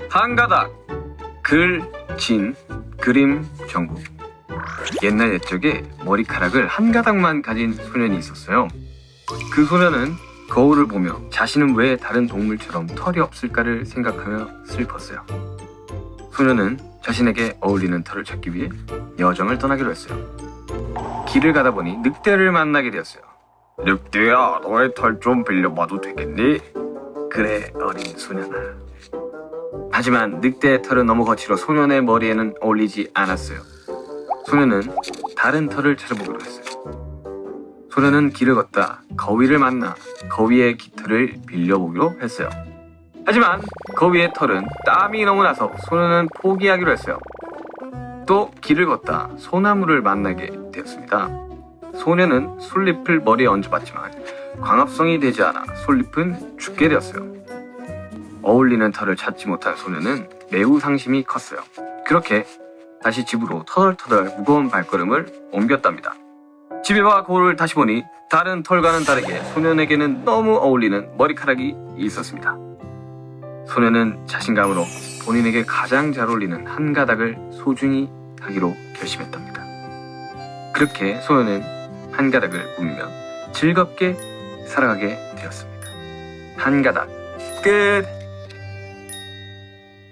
한가닥, 글, 진, 그림, 정보. 옛날 옛적에 머리카락을 한 가닥만 가진 소년이 있었어요. 그 소년은 거울을 보며 자신은 왜 다른 동물처럼 털이 없을까를 생각하며 슬펐어요. 소년은 자신에게 어울리는 털을 찾기 위해 여정을 떠나기로 했어요. 길을 가다 보니 늑대를 만나게 되었어요. 늑대야, 너의 털 좀 빌려봐도 되겠니? 그래, 어린 소년아. 하지만 늑대의 털은 너무 거칠어 소년의 머리에는 어울리지 않았어요. 소년은 다른 털을 찾아보기로 했어요. 소년은 길을 걷다 거위를 만나 거위의 깃털을 빌려보기로 했어요. 하지만 거위의 털은 땀이 너무 나서 소년은 포기하기로 했어요. 또 길을 걷다 소나무를 만나게 되었습니다. 소년은 솔잎을 머리에 얹어봤지만 광합성이 되지 않아 솔잎은 죽게 되었어요. 어울리는 털을 찾지 못한 소년은 매우 상심이 컸어요. 그렇게 다시 집으로 터덜터덜 무거운 발걸음을 옮겼답니다. 집에 와 거울을 다시 보니 다른 털과는 다르게 소년에게는 너무 어울리는 머리카락이 있었습니다. 소년은 자신감으로 본인에게 가장 잘 어울리는 한 가닥을 소중히 하기로 결심했답니다. 그렇게 소년은 한 가닥을 꾸미며 즐겁게 살아가게 되었습니다. 한 가닥 끝!